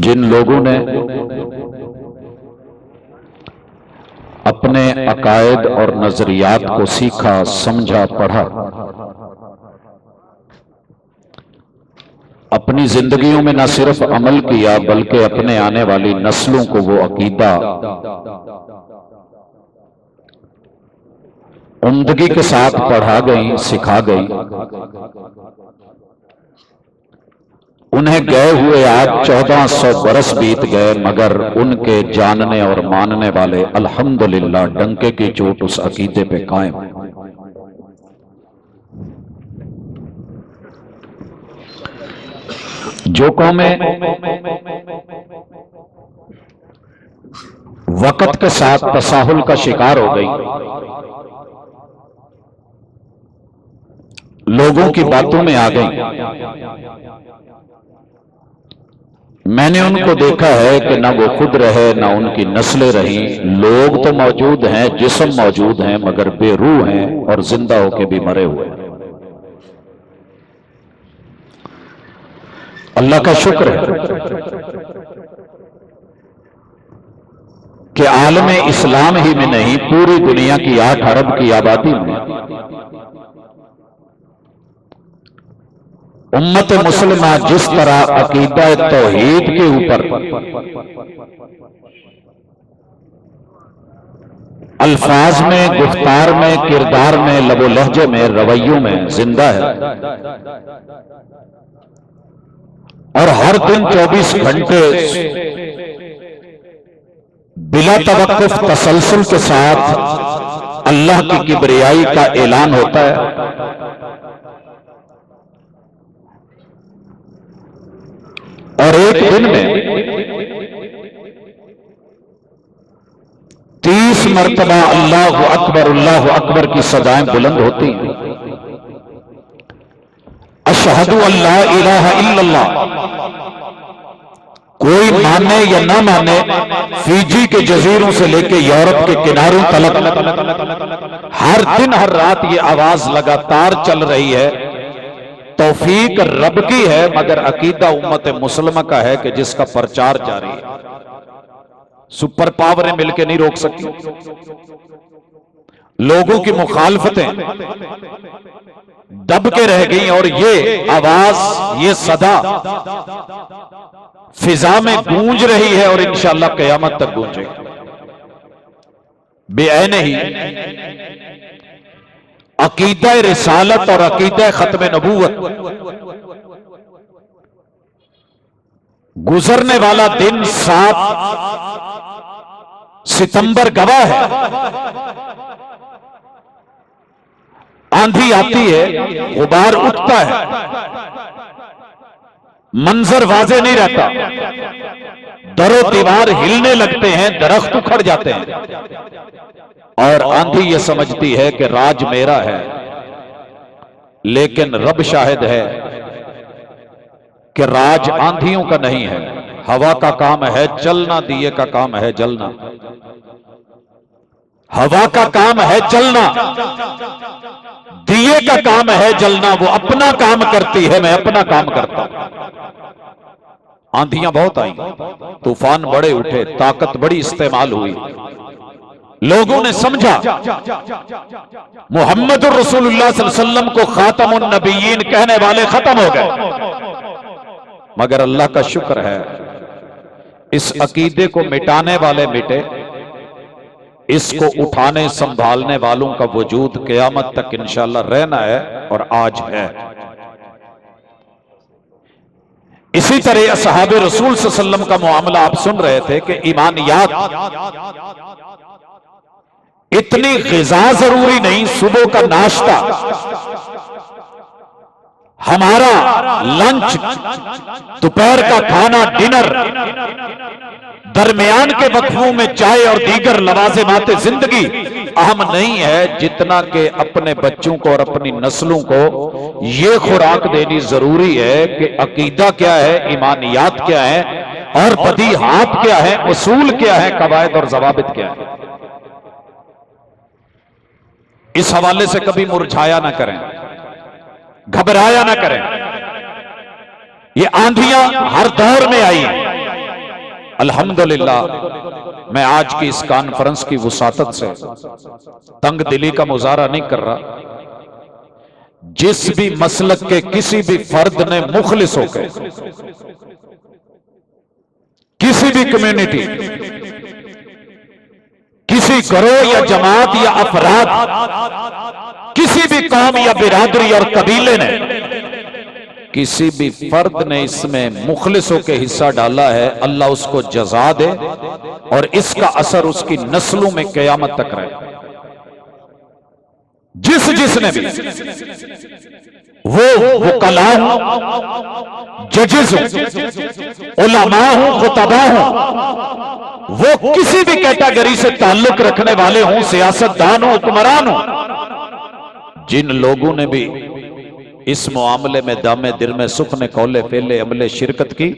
جن لوگوں نے اپنے عقائد اور نظریات کو سیکھا، سمجھا، پڑھا، اپنی زندگیوں میں نہ صرف عمل کیا بلکہ اپنے آنے والی نسلوں کو وہ عقیدہ عمدگی کے ساتھ پڑھا گئی، سکھا گئی، انہیں گئے ہوئے آج 1400 برس بیت گئے، مگر ان کے جاننے اور ماننے والے الحمدللہ ڈنکے کی چوٹ اس عقیدے پہ قائم۔ جو قومیں وقت کے ساتھ تساہل کا شکار ہو گئی، لوگوں کی باتوں میں آ گئی، میں نے ان کو دیکھا ہے کہ نہ وہ خود رہے نہ ان کی نسلیں رہیں۔ لوگ تو موجود ہیں، جسم موجود ہیں، مگر بے روح ہیں اور زندہ ہو کے بھی مرے ہوئے ہیں۔ اللہ کا شکر ہے کہ عالم اسلام ہی میں نہیں، پوری دنیا کی 8 ارب کی آبادی میں امت مسلمہ جس طرح عقیدہ توحید کے اوپر الفاظ میں، گفتار میں، کردار میں، لب و لہجے میں، رویوں میں زندہ ہے، اور ہر دن 24 گھنٹے بلا توقف تسلسل کے ساتھ اللہ کی کبریائی کا اعلان ہوتا ہے، اور ایک دن میں 30 مرتبہ اللہ اکبر کی صدائیں بلند ہوتی ہیں۔ اشہد ان لا الہ الا اللہ، کوئی مانے یا نہ مانے، فیجی کے جزیروں سے لے کے یورپ کے کناروں تلک ہر دن ہر رات یہ آواز لگاتار چل رہی ہے۔ توفیق رب کی ہے، مگر عقیدہ امت مسلمہ کا ہے کہ جس کا پرچار جاری ہے۔ سپر پاوریں مل کے نہیں روک سکتی، لوگوں کی مخالفتیں دب کے رہ گئیں، اور یہ آواز، یہ صدا فضا میں گونج رہی ہے اور انشاءاللہ قیامت تک گونجے گی۔ بے عین ہی عقیدہ رسالت اور عقیدہ ختم نبوت، گزرنے والا دن 7 ستمبر گواہ ہے۔ آندھی آتی ہے، غبار اٹھتا ہے، منظر واضح نہیں رہتا، در و دیوار ہلنے لگتے ہیں، درخت اکھڑ جاتے ہیں، اور آندھی یہ سمجھتی ہے کہ راج میرا ہے، لیکن رب شاہد ہے کہ راج آندھیوں کا نہیں ہے۔ ہوا کا کام ہے چلنا، دیے کا کام ہے جلنا۔ ہوا کا کام ہے چلنا، دیے کا کام ہے جلنا۔ وہ اپنا کام کرتی ہے، میں اپنا کام کرتا ہوں۔ آندھیاں بہت آئیں، طوفان بڑے اٹھے، طاقت بڑی استعمال ہوئی، لوگوں نے سمجھا محمد الرسول اللہ صلی اللہ علیہ وسلم کو خاتم النبیین کہنے والے ختم ہو گئے، مگر اللہ کا شکر ہے اس عقیدے کو مٹانے والے مٹے، اس کو اٹھانے سنبھالنے والوں کا وجود قیامت تک انشاءاللہ رہنا ہے، اور آج ہے۔ اسی طرح اصحاب رسول صلی اللہ علیہ وسلم کا معاملہ آپ سن رہے تھے کہ ایمانیات، اتنی غذا ضروری نہیں، صبح کا ناشتہ، ہمارا لنچ، دوپہر کا کھانا، ڈنر، درمیان کے وقفوں میں چائے اور دیگر لوازمات زندگی اہم نہیں ہے جتنا کہ اپنے بچوں کو اور اپنی نسلوں کو یہ خوراک دینی ضروری ہے کہ عقیدہ کیا ہے، ایمانیات کیا ہے، اور بدیہات کیا ہے، اصول کیا ہے، قواعد اور ضوابط کیا ہے۔ اس حوالے سے کبھی مرجھایا نہ کریں، گھبرایا نہ کریں۔ یہ آندھیاں ہر دور میں آئی ہیں، الحمدللہ میں آج کی اس کانفرنس کی وساطت سے تنگ دلی کا مظاہرہ نہیں کر رہا. جس بھی مسلک کے کسی بھی فرد نے مخلص ہو کے کسی بھی کمیونٹی، کسی گروہ یا جماعت یا افراد، کسی بھی قوم یا برادری اور قبیلے نے، کسی بھی فرد نے اس میں مخلص ہو کے حصہ ڈالا ہے، اللہ اس کو جزا دے اور اس کا اثر اس کی نسلوں میں قیامت تک رہے. جس نے بھی وہ وکلاء ہوں، ججز ہوں، علماء ہوں، خطباء ہوں، وہ کسی بھی کیٹیگری سے تعلق رکھنے والے ہوں، سیاستدان ہوں، حکمران ہوں، جن لوگوں نے بھی اس معاملے میں دامے در میں سخن قول فعل عمل شرکت کی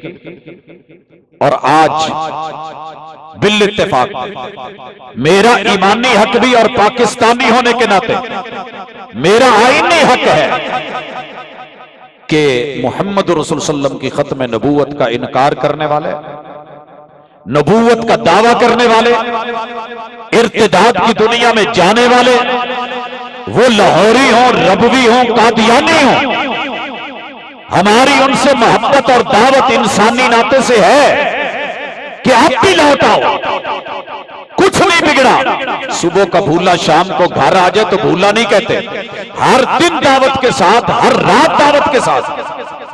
اور آج بالاتفاق میرا ایمانی حق بھی اور پاکستانی ہونے کے ناطے میرا آئینی حق ہے کہ محمد رسول صلی اللہ علیہ وسلم کی ختم نبوت کا انکار کرنے والے، نبوت کا دعویٰ کرنے والے، ارتداد کی دنیا میں جانے والے، وہ لاہوری ہوں، ربوی ہوں، قادیانی ہوں، ہماری ان سے محبت اور دعوت انسانی ناطے سے ہے کہ آپ بھی لوٹ آؤ، کچھ نہیں بگڑا. صبح کا بھولا شام کو گھر آ جائے تو بھولا نہیں کہتے، ہر دن دعوت کے ساتھ، ہر رات دعوت کے ساتھ.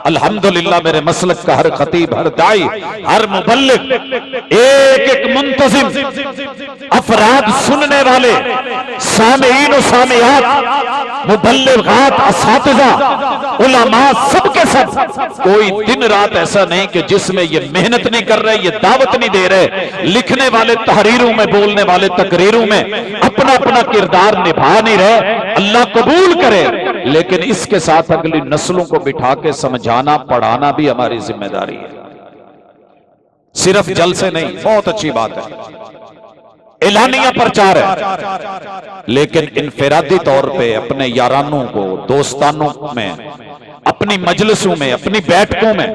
الحمدللہ میرے مسلک کا ہر خطیب، ہر داعی، ہر مبلغ، ایک ایک منتظم، افراد سننے والے، سامعین و سامعات، مبلغات، اساتذہ، علماء، سب کے سب، کوئی دن رات ایسا نہیں کہ جس میں یہ محنت نہیں کر رہے، یہ دعوت نہیں دے رہے، لکھنے والے تحریروں میں، بولنے والے تقریروں میں اپنا اپنا کردار نبھا نہیں رہے. اللہ قبول کرے، لیکن اس کے ساتھ اگلی نسلوں کو بٹھا کے سمجھانا پڑھانا بھی ہماری ذمہ داری ہے. صرف جلسے نہیں، بہت اچھی بات ہے، اعلانیہ پرچار ہے، لیکن انفرادی طور پہ اپنے یارانوں کو، دوستانوں میں، اپنی مجلسوں میں، اپنی بیٹھکوں میں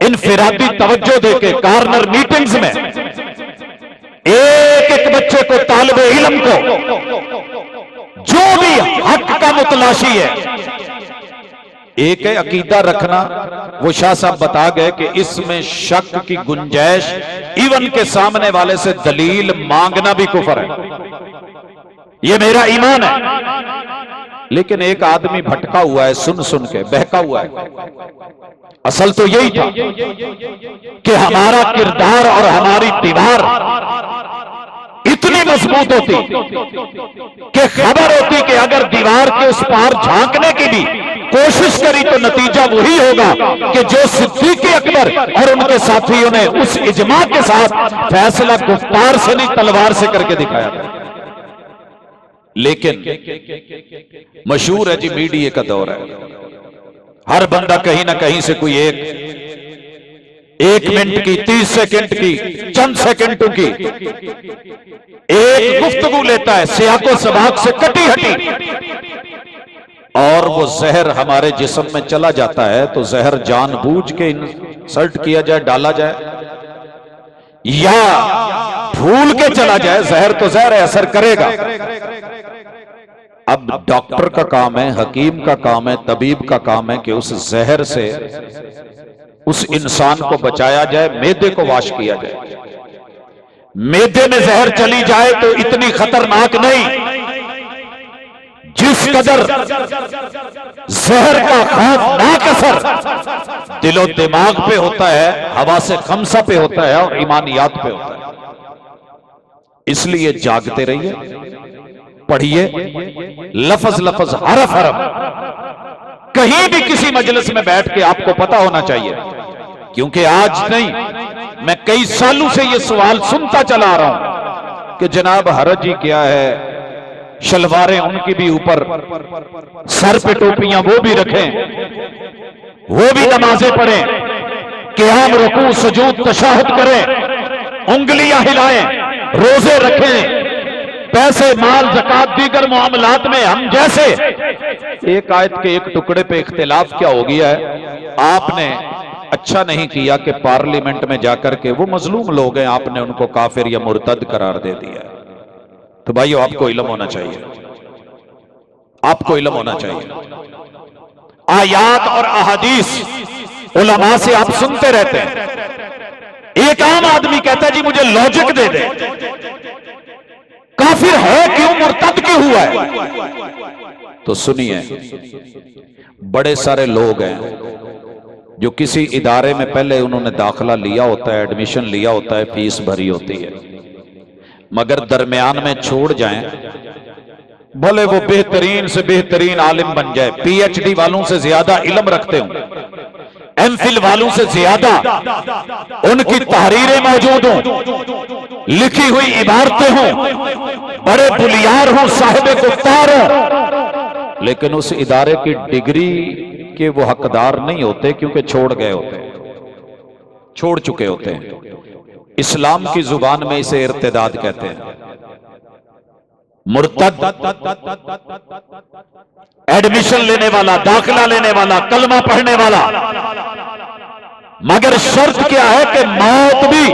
انفرادی توجہ دے کے کارنر میٹنگز میں ایک ایک بچے کو، طالب علم کو، جو بھی حق کا متلاشی ہے، ایک ہے عقیدہ رکھنا. وہ شاہ صاحب بتا گئے کہ اس میں شک کی گنجائش، ایون کے سامنے والے سے دلیل مانگنا بھی کفر ہے، یہ میرا ایمان ہے. لیکن ایک آدمی بھٹکا ہوا ہے، سن سن کے بہکا ہوا ہے. اصل تو یہی تھا کہ ہمارا کردار اور ہماری دیوار اتنی مضبوط ہوتی کہ خبر ہوتی کہ اگر دیوار کے اس پار جھانکنے کی بھی کوشش کری تو نتیجہ وہی ہوگا کہ جو صدیق اکبر اور ان کے ساتھیوں نے اس اجماع کے ساتھ فیصلہ گفتار سے نہیں تلوار سے کر کے دکھایا تھا. لیکن مشہور ہے جی، میڈیا کا دور ہے، ہر بندہ کہیں نہ کہیں سے کوئی ایک منٹ کی، 30 سیکنڈ کی، چند سیکنڈوں کی ایک گفتگو لیتا ہے، سیاق و سباق سے کٹی ہٹی، اور وہ زہر ہمارے جسم میں چلا جاتا ہے. تو زہر جان بوجھ کے انسلٹ کیا جائے، ڈالا جائے، یا بھول کے چلا جائے، زہر تو زہر ہے، اثر کرے گا. اب ڈاکٹر کا کام ہے، حکیم کا کام ہے، طبیب کا کام ہے کہ اس زہر سے اس انسان کو بچایا جائے، معدے کو واش کیا جائے. معدے میں زہر چلی جائے تو اتنی خطرناک نہیں جس قدر زہر کا خوفناک اثر دل و دماغ پہ ہوتا ہے، حواس خمسہ پہ ہوتا ہے اور ایمانیات پہ ہوتا ہے. اس لیے جاگتے رہیے، پڑھیے، لفظ لفظ، حرف حرف. کہیں بھی کسی مجلس میں بیٹھ کے آپ کو پتا ہونا چاہیے، کیونکہ آج نہیں، میں کئی سالوں سے یہ سوال سنتا چلا آ رہا ہوں کہ جناب حرج ہی کیا ہے، شلواریں ان کی بھی اوپر، سر پہ ٹوپیاں وہ بھی رکھیں، وہ بھی نمازیں پڑھیں، قیام، رکوع، سجود، تشہد کریں، انگلیاں ہلائیں، روزے رکھیں، پیسے، مال، زکات، دیگر معاملات میں ہم جیسے. ایک آیت کے ایک ٹکڑے پہ اختلاف کیا ہو گیا ہے، آپ نے اچھا نہیں کیا کہ پارلیمنٹ میں جا کر کے وہ مظلوم لوگ ہیں، آپ نے ان کو کافر یا مرتد قرار دے دیا۔ تو بھائیو آپ کو علم ہونا چاہیے، آپ کو علم ہونا چاہیے۔ آیات اور احادیث علماء سے آپ سنتے رہتے ہیں، ایک عام آدمی کہتا ہے جی مجھے لاجک دے دے، کافر ہے کیوں، مرتد کیوں ہوا ہے؟ تو سنیے، بڑے سارے لوگ ہیں جو کسی ادارے میں پہلے انہوں نے داخلہ لیا ہوتا ہے، ایڈمیشن لیا ہوتا ہے، فیس بھری ہوتی ہے، مگر درمیان میں چھوڑ جائیں، بھلے وہ بہترین سے بہترین عالم بن جائے، پی ایچ ڈی والوں سے زیادہ علم رکھتے ہوں، ایم فل والوں سے زیادہ ان کی تحریریں موجود ہوں، لکھی ہوئی عبارتیں ہوں، بڑے بلیار ہوں، صاحب کتار ہوں، لیکن اس ادارے کی ڈگری کے وہ حقدار نہیں ہوتے، کیونکہ چھوڑ گئے ہوتے ہیں، چھوڑ چکے ہوتے ہیں۔ اسلام کی زبان میں اسے ارتداد کہتے ہیں۔ مرتد ایڈمیشن لینے والا، داخلہ لینے والا، کلمہ پڑھنے والا، مگر شرط کیا ہے کہ موت بھی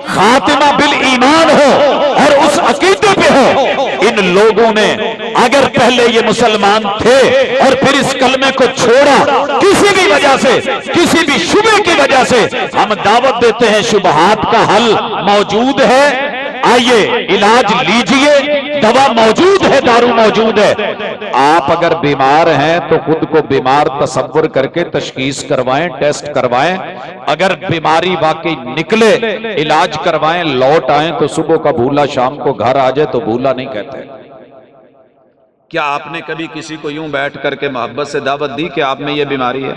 خاتمہ بالایمان ہو اور اس عقیدے پہ ہو۔ ان لوگوں نے اگر پہلے یہ مسلمان تھے اور پھر اس کلمے کو چھوڑا کسی بھی وجہ سے، کسی بھی شبہ کی وجہ سے، ہم دعوت دیتے ہیں شبہات کا حل موجود ہے، آئیے علاج لیجئے، دوا موجود ہے، دارو موجود ہے۔ آپ اگر بیمار ہیں تو خود کو بیمار تصور کر کے تشخیص کروائیں، ٹیسٹ کروائیں، اگر بیماری واقعی نکلے علاج کروائیں، لوٹ آئیں تو صبح کا بھولا شام کو گھر آ جائے تو بھولا نہیں کہتے۔ کیا آپ نے کبھی کسی کو یوں بیٹھ کر کے محبت سے دعوت دی کہ آپ میں یہ بیماری ہے؟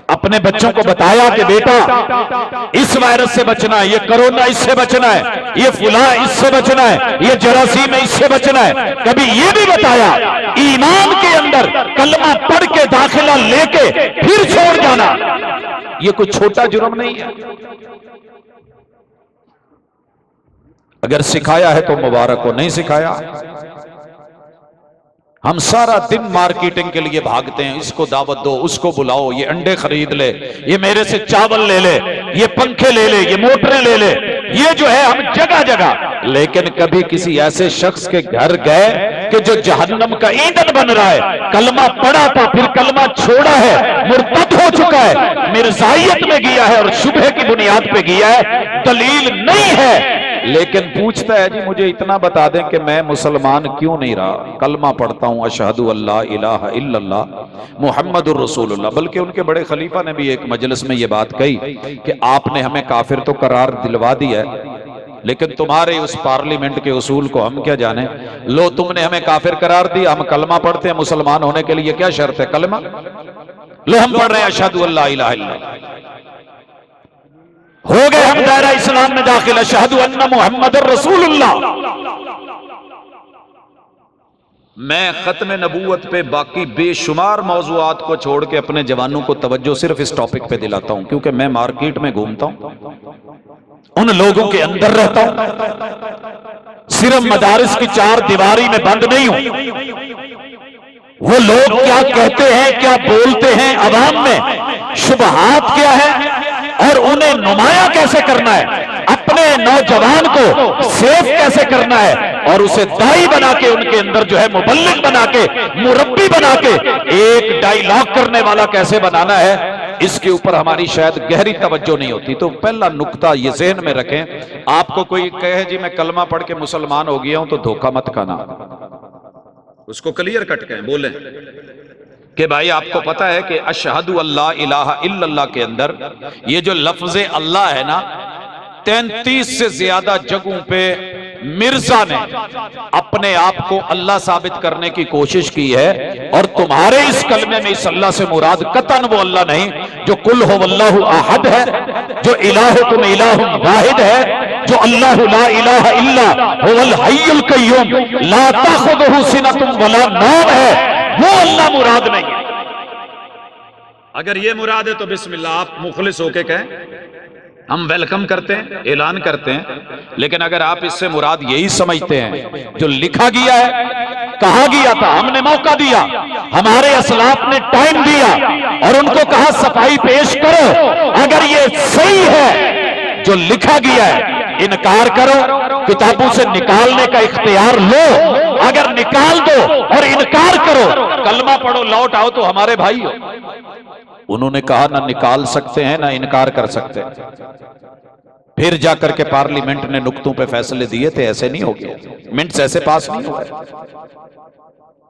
اپنے بچوں کو بتایا کہ بیٹا اس وائرس سے بچنا ہے، یہ کرونا اس سے بچنا ہے، یہ فلاں اس سے بچنا ہے، یہ جراثیم اس سے بچنا ہے؟ کبھی یہ بھی بتایا؟ ایمان کے اندر کلمہ پڑھ کے داخلہ لے کے پھر چھوڑ جانا یہ کوئی چھوٹا جرم نہیں ہے۔ اگر سکھایا ہے تو مبارک ہو، نہیں سکھایا ہم سارا دن مارکیٹنگ کے لیے بھاگتے ہیں، اس کو دعوت دو، اس کو بلاؤ، یہ انڈے خرید لے، یہ میرے سے چاول لے لے، یہ پنکھے لے لے، یہ موٹریں لے لے، یہ جو ہے ہم جگہ جگہ، لیکن کبھی کسی ایسے شخص کے گھر گئے کہ جو جہنم کا ایندھن بن رہا ہے، کلمہ پڑھا تھا پھر کلمہ چھوڑا ہے، مرتد ہو چکا ہے، مرزائیت میں گیا ہے اور شبہ کی بنیاد پہ گیا ہے، دلیل نہیں ہے، لیکن پوچھتا ہے جی مجھے اتنا بتا دیں کہ میں مسلمان کیوں نہیں رہا، کلمہ پڑھتا ہوں اشہد اللہ الہ الا اللہ محمد الرسول اللہ۔ بلکہ ان کے بڑے خلیفہ نے بھی ایک مجلس میں یہ بات کہی کہ آپ نے ہمیں کافر تو قرار دلوا دیا ہے، لیکن تمہارے اس پارلیمنٹ کے اصول کو ہم کیا جانیں، لو تم نے ہمیں کافر قرار دیا، ہم کلمہ پڑھتے ہیں، مسلمان ہونے کے لیے کیا شرط ہے؟ کلمہ، لو ہم پڑھ رہے ہیں اشہد اللہ الہ الا اللہ، ہو گئے ہم دائرہ اسلام میں داخل، اشہد ان محمد الرسول اللہ۔ میں ختم نبوت پہ باقی بے شمار موضوعات کو چھوڑ کے اپنے جوانوں کو توجہ صرف اس ٹاپک پہ دلاتا ہوں، کیونکہ میں مارکیٹ میں گھومتا ہوں، ان لوگوں کے اندر رہتا ہوں، صرف مدارس کی چار دیواری میں بند نہیں ہوں، وہ لوگ کیا کہتے ہیں، کیا بولتے ہیں عوام میں، شبہات کیا ہے اور انہیں نمایاں کیسے کرنا ہے، اپنے نوجوان کو سیف کیسے کرنا ہے اور اسے دائی بنا کے ان کے اندر جو ہے مبلغ بنا کے مربی بنا کے ایک ڈائیلاگ کرنے والا کیسے بنانا ہے، اس کے اوپر ہماری شاید گہری توجہ نہیں ہوتی۔ تو پہلا نقطہ یہ ذہن میں رکھیں، آپ کو کوئی کہے جی میں کلمہ پڑھ کے مسلمان ہو گیا ہوں تو دھوکہ مت کھانا، اس کو کلیئر کٹ کہیں، بولیں کہ بھائی آپ کو پتا ہے کہ اشہد اللہ الہ الا اللہ کے اندر یہ جو لفظ اللہ ہے نا، 33 سے زیادہ جگہوں پہ مرزا نے اپنے آپ کو اللہ ثابت کرنے کی کوشش کی ہے، اور تمہارے اس کلمے میں اس اللہ سے مراد قطعاً وہ اللہ نہیں جو قل هو اللہ احد ہے، جو الہکم الہ واحد ہے، جو اللہ لا الہ الا هو الحی القیوم لا تاخذہ سنۃ ولا نوم ہے، وہ اللہ مراد نہیں ہے۔ اگر یہ مراد ہے تو بسم اللہ، آپ مخلص ہو کے کہیں، ہم ویلکم کرتے ہیں، اعلان کرتے ہیں، لیکن اگر آپ اس سے مراد یہی سمجھتے ہیں جو لکھا گیا ہے کہا گیا تھا، ہم نے موقع دیا، ہمارے اسلاف نے ٹائم دیا اور ان کو کہا صفائی پیش کرو، اگر یہ صحیح ہے جو لکھا گیا ہے انکار کرو، کتابوں سے نکالنے کا اختیار لو، اگر نکال دو اور انکار کرو، کلمہ پڑھو لوٹ آؤ تو ہمارے بھائی ہو۔ انہوں نے کہا نہ نکال سکتے ہیں نہ انکار کر سکتے ہیں۔ پھر جا کر کے پارلیمنٹ نے نقطوں پہ فیصلے دیے تھے، ایسے نہیں ہو گیا، منٹس ایسے پاس نہیں ہوئے۔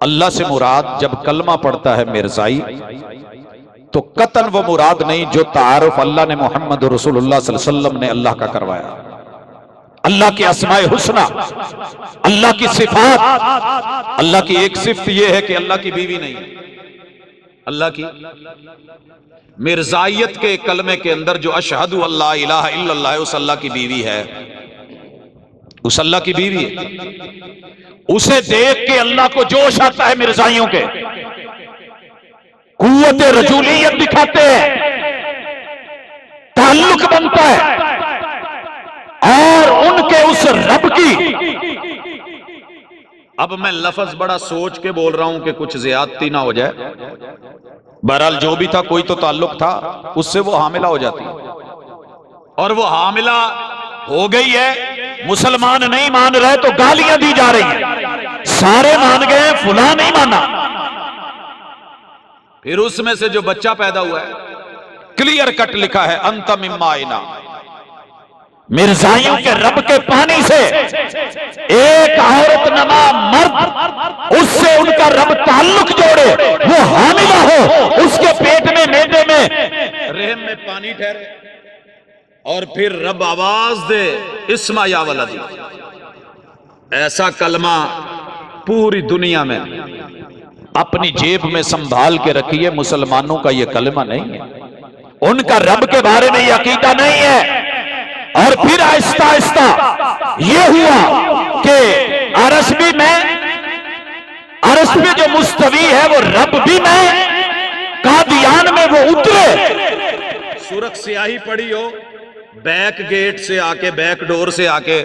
اللہ سے مراد جب کلمہ پڑھتا ہے مرزائی تو قطعاً وہ مراد نہیں جو تعارف اللہ نے محمد رسول اللہ صلی اللہ علیہ وسلم نے اللہ کا کروایا، اللہ کی اسماء حسنہ، اللہ کی صفات۔ اللہ کی ایک صفت یہ ہے کہ اللہ کی بیوی نہیں ہے، اللہ کی مرزائیت کے کلمے کے اندر جو اشہد اللہ الہ الا اللہ ہے، اس اللہ کی بیوی ہے، اس اللہ کی بیوی ہے۔ اسے دیکھ کے اللہ کو جوش آتا ہے، مرزائیوں کے قوت رجولیت دکھاتے ہیں، تعلق بنتا ہے، اور ان کے اس رب کی، اب میں لفظ بڑا سوچ کے بول رہا ہوں کہ کچھ زیادتی نہ ہو جائے، بہرحال جو بھی تھا کوئی تو تعلق تھا، اس سے وہ حاملہ ہو جاتی اور وہ حاملہ ہو گئی ہے، مسلمان نہیں مان رہے تو گالیاں دی جا رہی ہیں، سارے مان گئے فلاں نہیں مانا، پھر اس میں سے جو بچہ پیدا ہوا ہے کلیئر کٹ لکھا ہے انت مما اینا، مرزائیوں کے رب کے پانی سے ایک عورت نما مرد اس سے ان کا رب تعلق جوڑے، وہ حاملہ ہو، اس کے پیٹ میں معدے میں رحم میں پانی ٹھہرے، اور پھر رب آواز دے اسما یا ولدی، ایسا کلمہ پوری دنیا میں اپنی جیب میں سنبھال کے رکھیے، مسلمانوں کا یہ کلمہ نہیں ہے، ان کا رب کے بارے میں یہ عقیدہ نہیں ہے۔ اور پھر آہستہ آہستہ یہ ہوا کہ عرش بھی میں، عرش پہ جو مستوی ہے وہ رب بھی میں، قادیان میں وہ اترے، سرخ سیاہی پڑی ہو، بیک گیٹ سے آ کے، بیک ڈور سے آ کے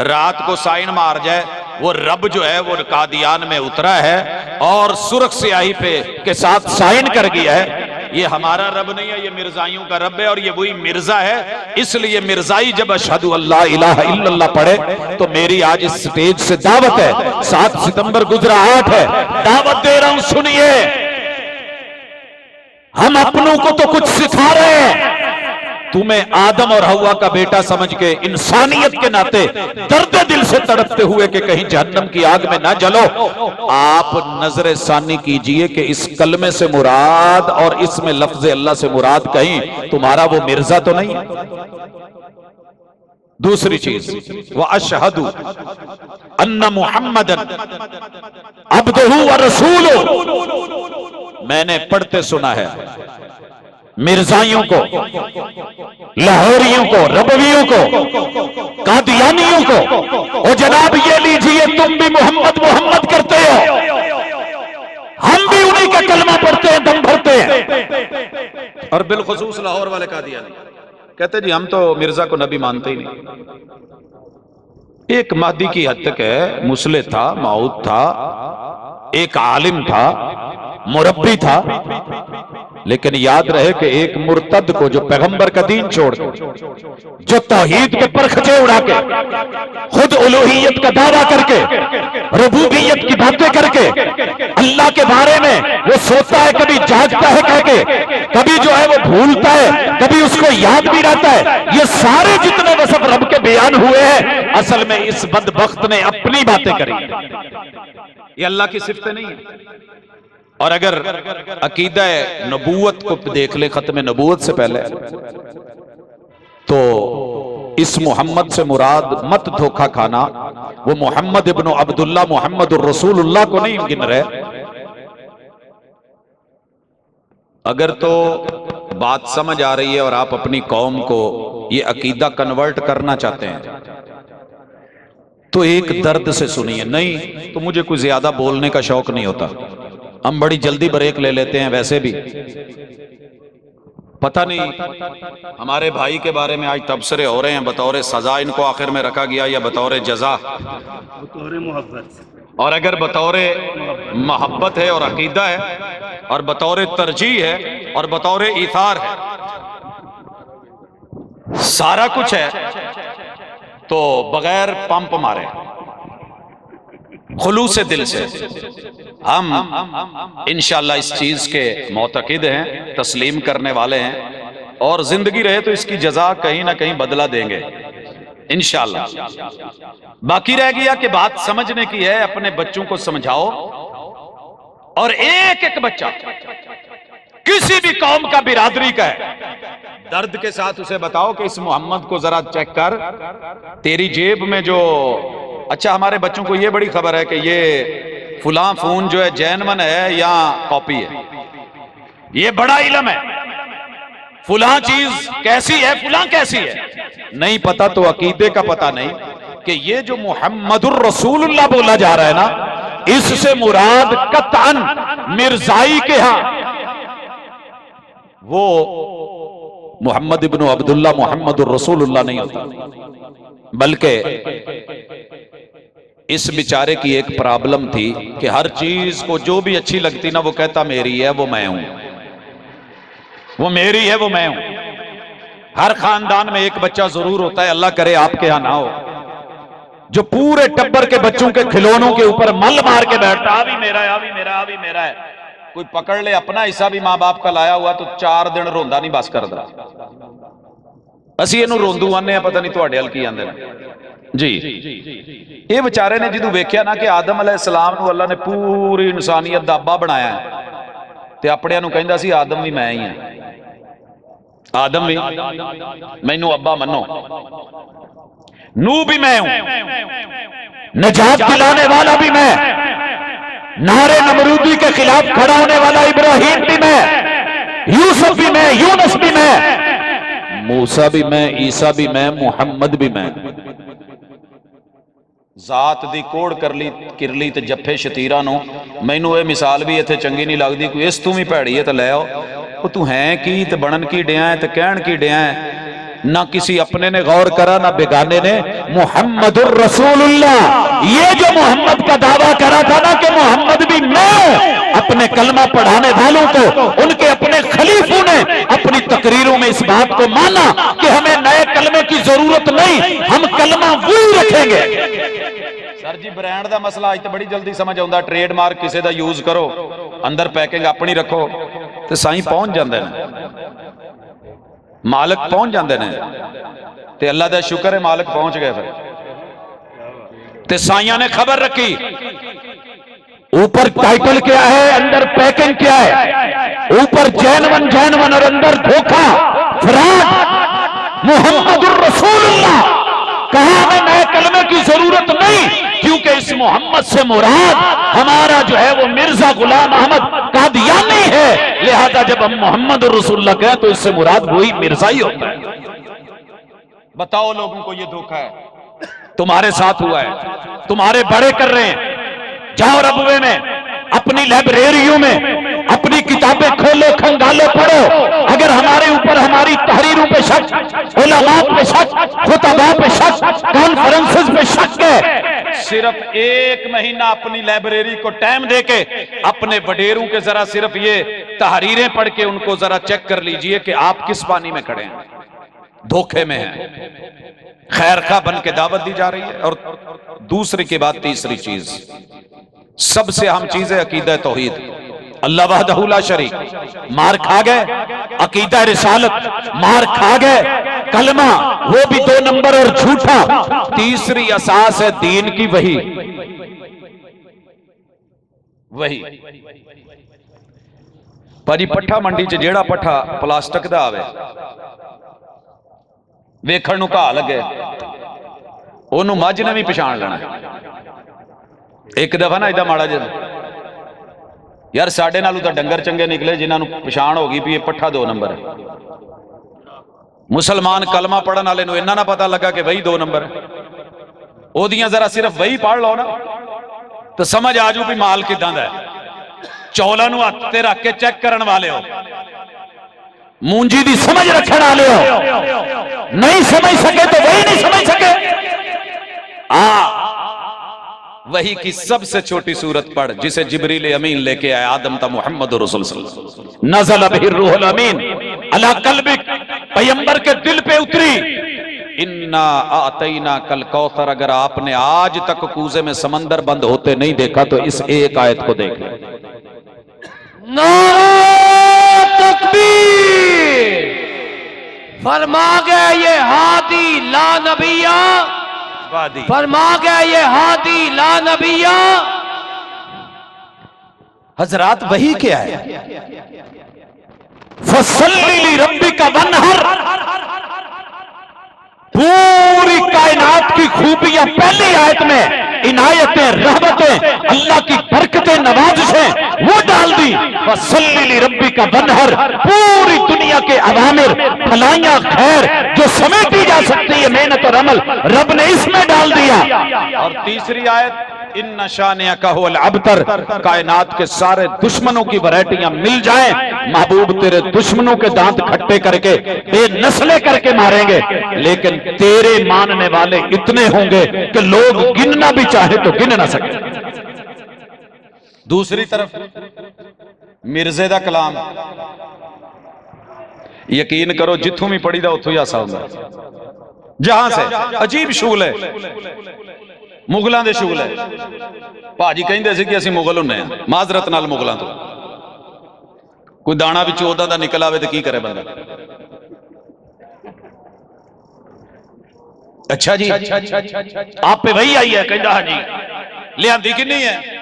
رات کو سائن مار جائے، وہ رب جو ہے وہ قادیان میں اترا ہے اور سرخ سیاہی پہ کے ساتھ سائن کر گیا ہے۔ یہ ہمارا رب نہیں ہے، یہ مرزائیوں کا رب ہے، اور یہ وہی مرزا ہے۔ اس لیے مرزائی جب اشہد اللہ الہ الا اللہ پڑھے تو میری آج اس سٹیج سے دعوت ہے، 7 ستمبر گزرا 8 ہے، دعوت دے رہا ہوں، سنیے، ہم اپنوں کو تو کچھ سکھا رہے ہیں، تمہیں آدم اور حوا کا بیٹا سمجھ کے انسانیت کے ناطے درد دل سے تڑپتے ہوئے کہ کہیں جہنم کی آگ میں نہ جلو، آپ نظر ثانی کیجئے کہ اس کلمے سے مراد اور اس میں لفظ اللہ سے مراد کہیں تمہارا وہ مرزا تو نہیں ہے۔ دوسری چیز، وَأَشْهَدُ أَنَّ مُحَمَّدًا عَبْدُهُ وَرَسُولُهُ، میں نے پڑھتے سنا ہے مرزائیوں کو، لاہوریوں کو، ربویوں کو، قادیانیوں کو، او جناب یہ لیجئے تم بھی محمد محمد کرتے ہو، ہم بھی انہی کا کلمہ پڑھتے ہیں، دم بھرتے ہیں، اور بالخصوص لاہور والے قادیانی کہتے جی ہم تو مرزا کو نبی مانتے ہی نہیں۔ ایک مہدی کی حد تک ہے، مسلح تھا، معود تھا، ایک عالم تھا، مربی تھا، لیکن یاد رہے کہ ایک مرتد کو جو پیغمبر کا دین چھوڑ کے، جو توحید کے پرخچے اڑا کے، خود الوہیت کا دعویٰ کر کے، ربوبیت کی باتیں کر کے، اللہ کے بارے میں وہ سوتا ہے، کبھی جاگتا ہے کہہ کے، کبھی جو ہے وہ بھولتا ہے، کبھی اس کو یاد بھی رہتا ہے، یہ سارے جتنے وصف رب کے بیان ہوئے ہیں اصل میں اس بدبخت نے اپنی باتیں کری، یہ اللہ کی صفتیں نہیں ہیں۔ اور اگر عقیدہ نبوت کو دیکھ لے، ختم نبوت سے پہلے، تو اس محمد سے مراد مت دھوکہ کھانا، وہ محمد ابن عبداللہ محمد الرسول اللہ کو نہیں گن رہے۔ اگر تو بات سمجھ آ رہی ہے اور آپ اپنی قوم کو یہ عقیدہ کنورٹ کرنا چاہتے ہیں تو ایک درد سے سنیے، نہیں تو مجھے کوئی زیادہ بولنے کا شوق نہیں ہوتا، ہم بڑی جلدی بریک لے لیتے ہیں، ویسے بھی پتہ نہیں ہمارے بھائی کے بارے میں آج تبصرے ہو رہے ہیں، بطور سزا ان کو آخر میں رکھا گیا یا بطور جزا، بطور محبت، اور اگر بطور محبت ہے اور عقیدہ ہے اور بطور ترجیح ہے اور بطور ایثار ہے، سارا کچھ ہے، تو بغیر پمپ مارے خلوص دل سے ہم انشاءاللہ اس چیز کے معتقد ہیں، تسلیم کرنے والے ہیں، اور زندگی رہے تو اس کی جزا کہیں نہ کہیں بدلہ دیں گے انشاءاللہ۔ باقی رہ گیا کہ بات سمجھنے کی ہے، اپنے بچوں کو سمجھاؤ، اور ایک ایک بچہ کسی بھی قوم کا، برادری کا ہے، درد کے ساتھ اسے بتاؤ کہ اس محمد کو ذرا چیک کر، تیری جیب میں جو، اچھا ہمارے بچوں کو یہ بڑی خبر ہے کہ یہ فلاں فون جو ہے جینون ہے یا کاپی ہے، یہ بڑا علم ہے، فلاں چیز کیسی ہے، فلاں کیسی ہے نہیں پتا، تو عقیدے کا پتا نہیں کہ یہ جو محمد الرسول اللہ بولا جا رہا ہے نا، اس سے مراد قطعاً مرزائی کے ہاں وہ محمد ابن عبداللہ محمد الرسول اللہ نہیں ہوتا، بلکہ اس بیچارے کی ایک پرابلم تھی کہ ہر چیز کو جو بھی اچھی لگتی نا وہ کہتا میری ہے، وہ میں ہوں، وہ میری ہے، وہ میں ہوں۔ ہر خاندان میں ایک بچہ ضرور ہوتا ہے، اللہ کرے آپ کے ہاں نہ ہو، جو پورے ٹبر کے بچوں کے کھلونوں کے اوپر مل مار کے بیٹھتا، آ بھی میرا ہے، آ بھی میرا ہے، آ بھی میرا ہے۔ کوئی پکڑ لے اپنا حصہ بھی ماں باپ کا لایا ہوا تو 4 دن روندا نہیں بس کردا۔ اسی اینو روندو آنے ہیں، پتہ نہیں تواڈے ال کی آندے نے جی۔ یہ بیچارے نے جدوں ویکھیا نا کہ آدم علیہ السلام نو اللہ نے پوری انسانیت دا ابا بنایا ہے، تے اپنیاں نو کہندا سی آدم بھی میں ہی ہاں، آدم بھی مینوں ابا منو، نو بھی میں ہوں، نجات دلانے والا بھی میں، نعرے نمرودی کے خلاف کھڑا ہونے والا ابراہیم بھی میں، یوسف بھی میں، یونس بھی میں، موسیٰ بھی میں، عیسیٰ بھی میں، محمد بھی میں۔ ذات دی کوڑ کرلی تے جفے شتیرہ نو، مینوں اے مثال بھی ایتھے چنگی نہیں لگدی، کوئی اس تو بھی بھیڑی ہے تے لے آؤ، وہ تو ہیں کی تے بنن کی ڈیاں ہے تے کہن کی ڈیاں ہے، نہ کسی اپنے نے غور کرا نہ بیگانے نے۔ محمد الرسول اللہ، یہ جو محمد کا دعویٰ کرا تھا نا کہ محمد بھی میں، اپنے کلمہ پڑھانے والوں کو، ان کے اپنے خلیفوں نے اپنی تقریروں میں اس بات کو مانا کہ ہمیں نئے کلمے کی ضرورت نہیں، ہم کلمہ وہی رکھیں گے۔ سر جی برانڈ دا مسئلہ آج تو بڑی جلدی سمجھ آؤں، ٹریڈ مارک کسے دا یوز کرو، اندر پیکنگ اپنی رکھو، تو سائیں پہنچ جاندے ہیں، مالک پہنچ جاندے ہیں، تے اللہ دا شکر ہے مالک پہنچ گئے پھر، تے سائیاں نے خبر رکھی، اوپر ٹائٹل کیا ہے، اندر پیکنگ کیا ہے، اوپر جینون اور اندر دھوکہ فراڈ۔ محمد الرسول اللہ کہا ہمیں نئے کلمے کی ضرورت نہیں، کیونکہ اس محمد سے مراد ہمارا جو ہے وہ مرزا غلام احمد قادیانی ہے، لہذا جب ہم محمد الرسول اللہ کہیں تو اس سے مراد وہی مرزا ہی ہوتا ہے۔ بتاؤ لوگوں کو یہ دھوکہ ہے، تمہارے ساتھ ہوا ہے، تمہارے بڑے کر رہے ہیں۔ جاؤ ربوے میں، اپنی لائبریریوں میں اپنی کتابیں کھولو، کھنگالو، پڑھو، اگر ہمارے اوپر ہماری تحریروں پہ شک، علماء پہ شک، خطباء پہ شک، کانفرنسز پہ شک ہے، صرف 1 مہینہ اپنی لائبریری کو ٹائم دے کے اپنے وڈیروں کے ذرا صرف یہ تحریریں پڑھ کے ان کو ذرا چیک کر لیجئے کہ آپ کس پانی میں کھڑے ہیں، دھوکے میں ہیں، خیر خواہ بن کے دعوت دی جا رہی ہے۔ اور دوسری کے بعد تیسری چیز، سب سے اہم چیز ہے عقیدہ توحید، اللہ وحدہ لا شریک، مار کھا گئے، عقیدہ رسالت مار کھا گئے، کلمہ وہ بھی 2 نمبر اور جھوٹا، تیسری اساس ہے دین کی وحی۔ پاجی پٹھا منڈی چ جیڑا پٹھا پلاسٹک دا آوے ویکھن نوں گھا لگے، اونوں مجھ نے بھی پچھان لینا۔ ایک دفعہ نا ایڈا ماڑا جا یار ساڈے نالوں تو ڈنگر چنگے نکلے جنہاں نوں پچھان ہو گئی بھی یہ پٹھا 2 نمبر ہے۔ مسلمان کلمہ پڑھن والے نوں انہاں نہ پتہ لگا کہ وہی 2 نمبر ہے، او دیاں ذرا صرف وہی پڑھ لو نا تو سمجھ آجو بھی مال کداں دا ہے۔ چولاں نوں ہتھ تے رکھ کے چیک کرن والے ہو، مونجی دی سمجھ رکھن والے ہو، نہیں سمجھ سکے تو وہی نہیں سمجھ سکے۔ وحی کی سب سے چھوٹی سورت پڑھ جسے جبریل امین لے کے آئے آدم تا محمد رسول صلی اللہ علیہ وسلم، نزل بہ الروح الامین علی قلبک، پیغمبر کے دل پہ اتری، انا اعطینا کل کوثر۔ اگر آپ نے آج تک کوزے میں سمندر بند ہوتے نہیں دیکھا تو اس ایک آیت کو دیکھ لیں۔ نعرہ تکبیر! فرما گئے یہ ہادی لا نبیہ، فرما گئے یہ ہادی لا نبیہ۔ حضرات وہی کیا ہے؟ فصلی لربک وانحر، پوری کائنات کی خوبیاں پہلی آیت میں، عنایتیں، رحمتیں، اللہ کی برکتیں، نوازشیں وہ ڈال دی۔ فصلی لربک وانحر، پوری دنیا کے اوامر، بھلائیاں، خیر جو سمیٹی جا سکتی ہے محنت اور عمل، رب نے اس میں ڈال دیا۔ اور تیسری آیت ان شانئک هو الابتر، کائنات کے سارے دشمنوں کی ورائٹیاں مل جائیں، محبوب تیرے دشمنوں کے دانت کھٹے کر کے بے نسلیں کر کے ماریں گے، لیکن تیرے ماننے والے اتنے ہوں گے کہ لوگ گننا بھی چاہے تو گن نہ سکتے۔ دوسری طرف مرزے دا کلام، یقین کرو جتھوں بھی پڑھی دا اتھوں ہی آسا ہوں، جہاں سے عجیب شغل ہے، مغلاں دے شغل ہے۔ پاجی کہیں دے سی کہ اسی مغل ہونے ہیں، معذرت نال مغلاں تو کوئی دانا بھی چودہ دا نکل آوے تو کی کرے بندہ؟ اچھا جی آپ پہ وہی آئی ہے، کہیں ہاں جی لے آندی کی نہیں ہے؟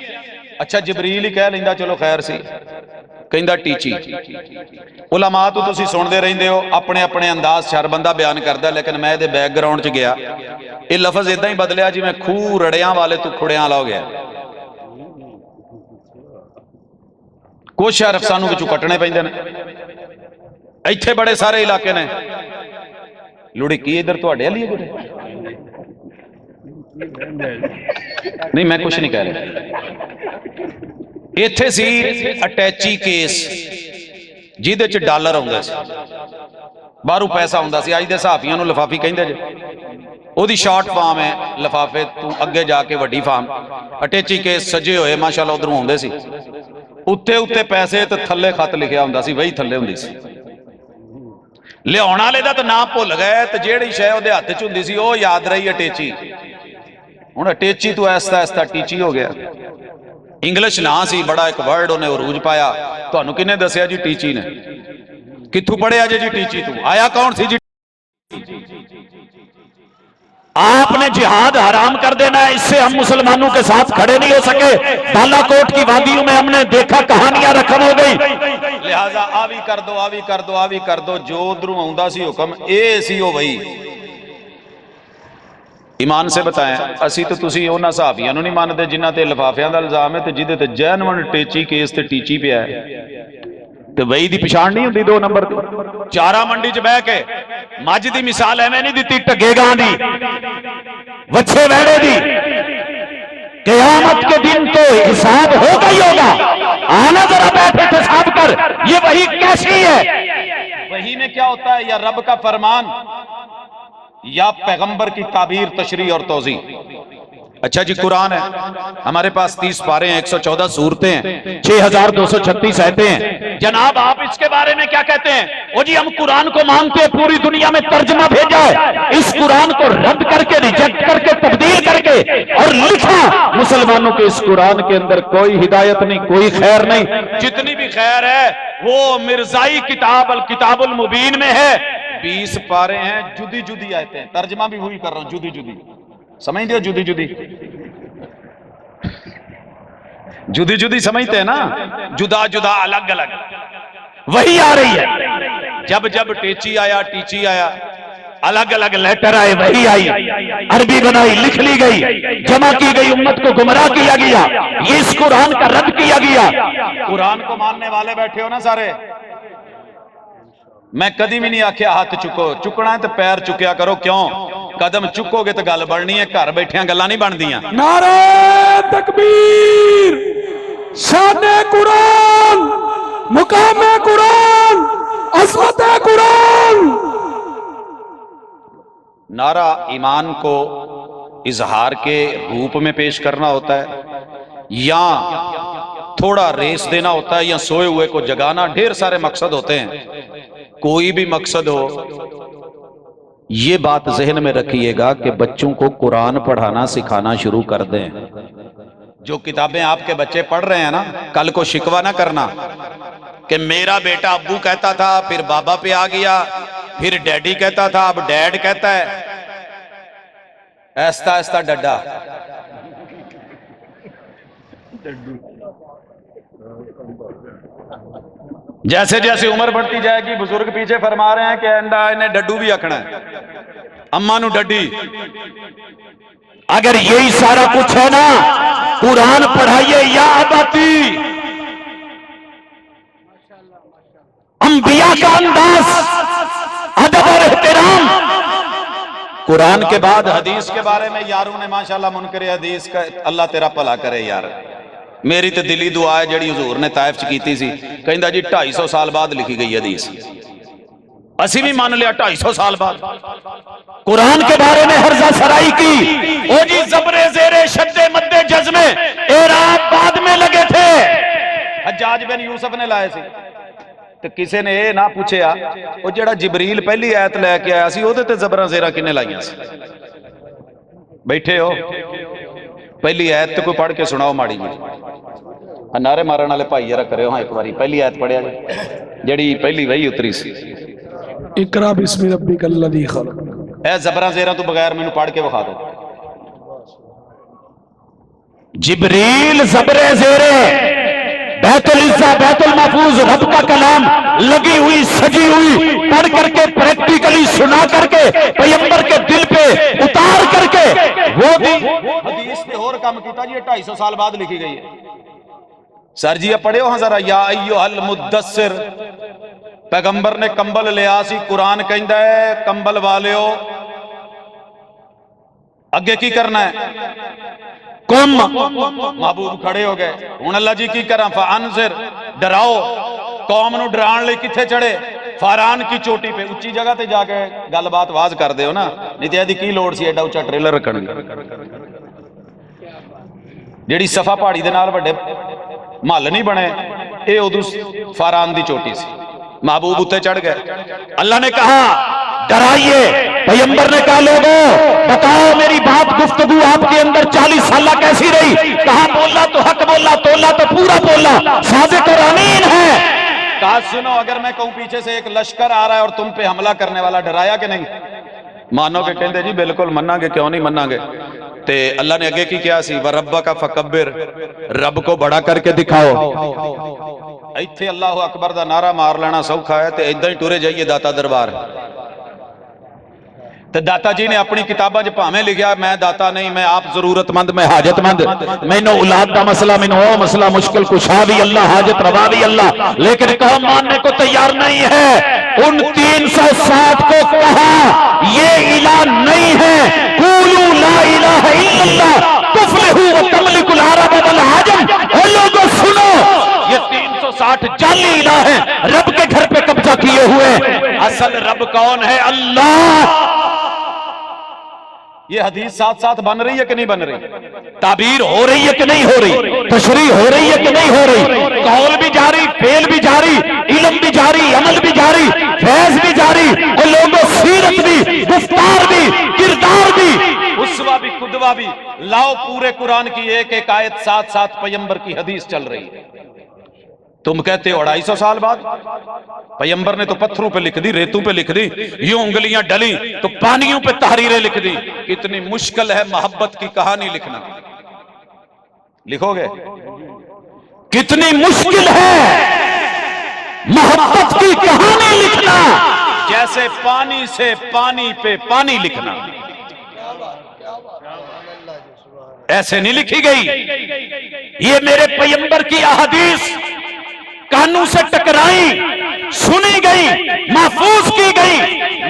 اچھا جبریل ہی کہہ لیندہ چلو خیر سی، کہیں ٹیچی۔ علماء تو تسی سن دے رہندے ہو، اپنے اپنے انداز ہر بندہ بیان کردہ، لیکن میں دے بیک گراؤنڈ چ گیا، یہ لفظ ادھا ہی بدلیا جی میں کھو رڑیاں والے تو کھڑیاں لا ہو گیا۔ کچھ حرف سانو بچو کٹنے پہندے نے، ایتھے بڑے سارے علاقے نے۔ لوڑی کی ادھر تو اڈے لیے گئے نہیں، میں کچھ نہیں کہہ رہا۔ ایتھے سی اٹیچی کیس جیدے چ ڈالر ہوندے سی، باہروں پیسہ ہوندا سی، اج دے صحافیاں نو لفافی کہندے جے، او دی شارٹ فارم ہے لفافے تو اگے جا کے وڈی فارم۔ اٹیچی کیس سجے ہوئے ماشاءاللہ ادھروں ہوندے سی، اتے اتے پیسے تے تھلے خط لکھیا ہوندا سی، وہی تھلے ہوندی سی۔ لیاونا لے دا تو نام بھول گئے تے جیڑی شے او دے ہاتھ وچ ہوندی سی او یاد رہی اٹیچی۔ ہن اٹیچی تو ایستا ایستا ٹیچی ہو گیا۔ انگلش نہ سی، بڑا ایک ورڈ انہیں عروج پایا۔ تانوں کنے دسیا جی ٹیچی نے؟ کتھوں پڑھیا جی ٹیچی تو؟ آیا کون سی جی؟ آپ نے جہاد حرام کر دینا ہے، اس سے ہم مسلمانوں کے ساتھ کھڑے نہیں ہو سکے۔ بالا کوٹ کی وادیوں میں ہم نے دیکھا کہانیاں رقم ہو گئی، لہٰذا آوی کر دو آوی کر دو آوی کر دو، جو دروں آؤندہ سی حکم اے سی ہو وہی۔ ایمان سے بتائیں اسی تو تسی اونا صحابیاں نو نہیں ماندے جنہ تے لفافیاں دا الزام ہے تے جدے تے جینون ٹیچی کیس تے ٹیچی پہ ہے تے وہی دی پچھان نہیں ہوندی 2 نمبر دی۔ چارہ منڈی چ بہ کے مجھ دی مثال ایویں نہیں دتی ٹگے گاں دی، وچھے ویڑے دی۔ قیامت کے دن تو حساب ہوگا ہی ہوگا، آنا ذرا بیٹھ حساب کر، یہ وہی کیسی ہے؟ وہی میں کیا ہوتا ہے؟ یا رب کا فرمان یا پیغمبر کی تعبیر، تشریح اور توضیح۔ اچھا جی قرآن ہے ہمارے پاس، 30 پارے ہیں، 114 سورتیں ہیں، 6236 آیتیں ہیں۔ جناب آپ اس کے بارے میں کیا کہتے ہیں؟ وہ جی ہم قرآن کو مانتے ہیں، پوری دنیا میں ترجمہ بھیجا ہے، اس قرآن کو رد کر کے، ریجیکٹ کر کے، تبدیل کر کے اور لکھا مسلمانوں کے اس قرآن کے اندر کوئی ہدایت نہیں، کوئی خیر نہیں، جتنی بھی خیر ہے وہ مرزائی کتاب الکتاب المبین میں ہے۔ 20 پارے ہیں، جدی جدی آیتیں، ترجمہ بھی ہوئی کر رہا ہوں، جدی جدی، سمجھ دیا؟ جدی جدی جدی جدی سمجھتے ہیں نا، جدا جدا الگ الگ، وہی آ رہی ہے۔ جب جب ٹیچی آیا ٹیچی آیا، الگ الگ لیٹر آئے، وہی آئی، عربی بنائی، لکھ لی گئی، جمع کی گئی، امت کو گمراہ کیا گیا، یہ اس قرآن کا رد کیا گیا۔ قرآن کو ماننے والے بیٹھے ہو نا سارے، میں کدی بھی نہیں آکھیا ہاتھ چکو، چکنا ہے تو پیر چکیا کرو، کیوں؟ قدم چکو گے تو گل بڑھنی ہے، گھر بیٹھیاں گلاں نہیں بن دیاں۔ نعرہ تکبیر! شان قرآن، مقام قرآن، عظمت قرآن! نعرہ ایمان کو اظہار کے روپ میں پیش کرنا ہوتا ہے یا تھوڑا ریس دینا ہوتا ہے یا سوئے ہوئے کو جگانا، ڈھیر سارے مقصد ہوتے ہیں، کوئی بھی مقصد ہو، یہ بات ذہن میں رکھیے گا کہ بچوں کو قرآن پڑھانا سکھانا شروع کر دیں۔ جو کتابیں آپ کے بچے پڑھ رہے ہیں نا، کل کو شکوہ نہ کرنا کہ میرا بیٹا ابو کہتا تھا پھر بابا پہ آ گیا، پھر ڈیڈی کہتا تھا اب ڈیڈ کہتا ہے۔ ایستا ایستا ڈڈا، جیسے جیسے عمر بڑھتی جائے گی، بزرگ پیچھے فرما رہے ہیں کہ انڈا انہیں ڈڈو بھی آکھنا ہے، اماں نو ڈڈی۔ اگر یہی سارا کچھ ہے نا، قرآن پڑھائیے یا اباتی، انبیاء کا انداز، ادب اور احترام۔ قرآن کے بعد حدیث کے بارے میں یاروں نے ماشاءاللہ منکر حدیث کا، اللہ تیرا بھلا کرے یار، میری تو دلی دعا ہے جڑی حضور نے طائف چ کیتی سی، کہندا جی 250 سال بعد لکھی گئی حدیث، اسی بھی مان لیا 250 سال بعد۔ قرآن کے بارے میں حرزہ سرائی کی، او جی زبر زیر شد مد جزم اعراب بعد میں لگے تھے، حجاج بن یوسف نے لائے سی، تو کسی نے یہ نہ پوچھیا وہ جڑا جبریل پہلی آیت لے کے آیا سی وہ تے زبراں زیرہ کنے لائیاں سی؟ بیٹھے ہو پہلی آیت تو کوئی پڑھ کے سناؤ ماڑی جی، نعرے مارن والے بھائی ذرا کرے ہاں ایک باری پہلی آیت پڑھیا جی جڑی پہلی وہی اتری سی۔ اقرا بسم ربک الذی خلق۔ اے زبراں زیرہ تو بغیر مینوں پڑھ کے بخا دو۔ جبریل زبر زیر بیت العزہ بیت المحفوظ رب کا کلام لگی ہوئی سجی ہوئی پڑھ کر کے پریکٹیکلی سنا کر کے پیغمبر کے دل پہ اتار کر کے وہ بھی حدیث پہ اور کام کیتا جی 250 سال بعد لکھی گئی ہے۔ سر جی پڑھے ہو ذرا، یا ایھا المدثر، پیغمبر نے کمبل لیا سی، قرآن کہندا ہے کمبل والیو اگے کی کرنا ہے، کم محبوب کھڑے ہو گئے، ہن اللہ جی کی کراں، فانذر، ڈراؤ قوم نو، ڈران لئی کتھے چڑھے؟ فاران کی چوٹی پہ، اونچی جگہ تے جا کے گل بات واز کر دیو نا، نہیں تے ایدی کی لوڑ سی ایڈا اونچا ٹریلر رکھن دی، جیڑی صفا پہاڑی دے نال وڈے محل نہیں بنے، اے ادو فاران دی چوٹی سی، محبوب اتے چڑھ گئے۔ اللہ نے کہا ڈرائیے، پیغمبر نے کہا لوگوں بتاؤ میری بات گفتگو آپ کے اندر 40 سالہ کیسی رہی؟ کہا بولا تو حق بولا، تولا تو پورا بولا، صادق اور امین ہے۔ کہا سنو اگر میں کہوں پیچھے سے ایک لشکر آ رہا ہے اور تم پہ حملہ کرنے والا، ڈرایا کہ نہیں؟ مانو کہ کہندے جی بالکل مننا گے، کیوں نہیں مننا گے؟ تے اللہ نے اگے کی کیا سی، وَرَبَّكَ فَكَبِّرْ، رب کو بڑا کر کے دکھاؤ۔ ایتھے اللہ اکبر دا نعرہ مار لینا سوکھا ہے، تے ایداں ہی ٹرے جائیے داتا دربار۔ تے داتا جی نے اپنی کتاباں جو پاویں لکھیا میں داتا نہیں، میں آپ ضرورت مند، میں حاجت مند، مینوں اولاد دا مسئلہ، مینوں وہ مسئلہ مشکل کشا بھی اللہ، حاجت روا بھی اللہ، لیکن قوم ماننے کو تیار نہیں ہے۔ ان 360 کو کہا یہ الہ نہیں ہے، قولوا لا الہ الا اللہ تفلحوا وتملکوا العرب والعجم۔ اے لوگوں سنو، یہ 360 جعلی الہ ہیں، رب کے گھر پہ قبضہ کیے ہوئے، اصل رب کون ہے؟ اللہ۔ یہ حدیث ساتھ ساتھ بن رہی ہے کہ نہیں بن رہی؟ تعبیر ہو رہی ہے کہ نہیں ہو رہی؟ تشریح ہو رہی ہے کہ نہیں ہو رہی؟ قول بھی جاری، فعل بھی جاری، علم بھی جاری، عمل بھی جاری، فیض بھی جاری، اور لوگوں سیرت بھی، گفتار بھی، کردار بھی، اسوہ بھی، قدوہ بھی، لاؤ پورے قرآن کی ایک ایک آیت ساتھ ساتھ پیغمبر کی حدیث چل رہی ہے۔ تم کہتے ہو 250 سال بعد؟ پیغمبر نے تو پتھروں پہ لکھ دی، ریتوں پہ لکھ دی، یوں انگلیاں ڈلی تو پانیوں پہ تحریریں لکھ دی۔ کتنی مشکل ہے محبت کی کہانی لکھنا، لکھو گے؟ کتنی مشکل ہے محبت کی کہانی لکھنا، جیسے پانی سے پانی پہ پانی لکھنا، ایسے نہیں لکھی گئی۔ یہ میرے پیغمبر کی احادیث کانوں سے ٹکرائی، سنی گئی، محفوظ کی گئی۔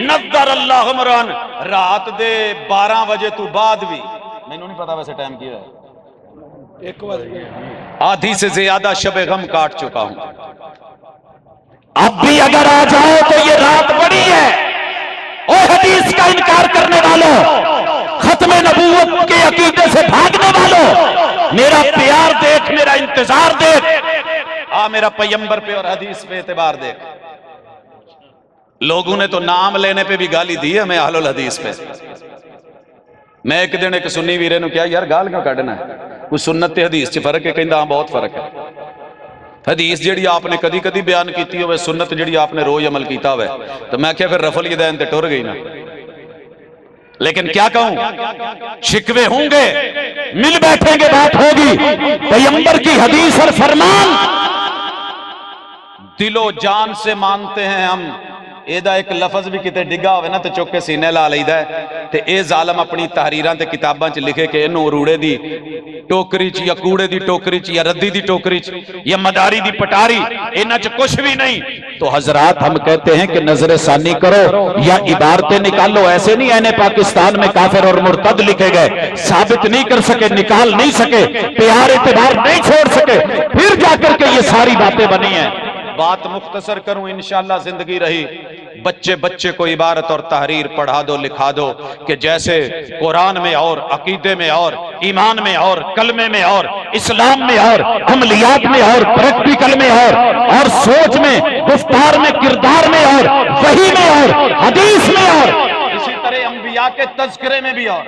نظر اللہ عمران، رات دے 12 بجے تو بعد بھی، میں نہیں پتا ویسے ٹائم کیا ہے، آدھی سے زیادہ شب غم کاٹ چکا ہوں۔ اب بھی اگر آ جاؤ تو یہ رات بڑی ہے۔ اور حدیث کا انکار کرنے والوں، ختم نبوت میرا پیار دیکھ، میرا انتظار دیکھ، آ میرا پیمبر پہ اور حدیث پہ اعتبار دیکھ۔ لوگوں نے تو نام لینے پہ بھی گالی دی ہے ہمیں اہل الحدیث پہ۔ میں ایک دن ایک سنی ویرے نو کیا یار گال کیوں کڈنا ہے، کوئی سنت تے حدیث چ فرق ہے؟ کہندا ہاں بہت فرق ہے، حدیث جڑی آپ نے کدی کدی بیان کیتی ہوئے، سنت جڑی آپ نے روز عمل کیتا ہوئے۔ تو میں کہا پھر رفل یدین تے ٹر گئی نا۔ لیکن کیا کہوں، شکوے ہوں گے، مل بیٹھیں گے، بات ہوگی، پیغمبر کی حدیث اور فرمان دل و جان سے مانتے ہیں ہم۔ ایدہ ایک لفظ بھی کتے ڈگا ہوئے نا تو چک کے سینے لا لیدہ ہے، تے اے ظالم اپنی تحریران تے کتاباں چ لکھے کہ انہوں روڑے دی ٹوکری چ یا کوڑے دی ٹوکری چ یا ردی دی ٹوکری چ یا مداری دی پٹاری، انہاں چ کچھ بھی نہیں۔ تو حضرات ہم کہتے ہیں کہ نظر ثانی کرو یا عبارتیں نکالو، ایسے نہیں این پاکستان میں کافر اور مرتد لکھے گئے، ثابت نہیں کر سکے، نکال نہیں سکے، پیار اعتبار نہیں چھوڑ سکے، پھر جا کر کے یہ ساری باتیں بنی ہیں۔ بات مختصر کروں، انشاءاللہ زندگی رہی، بچے بچے کو عبارت اور تحریر پڑھا دو، لکھا دو کہ جیسے قرآن میں اور عقیدے میں اور ایمان میں اور کلمے میں اور اسلام میں اور عملیات میں اور پریکٹیکل میں اور سوچ میں، گفتار میں، کردار میں اور وحی میں اور حدیث میں اور اسی طرح انبیاء کے تذکرے میں بھی اور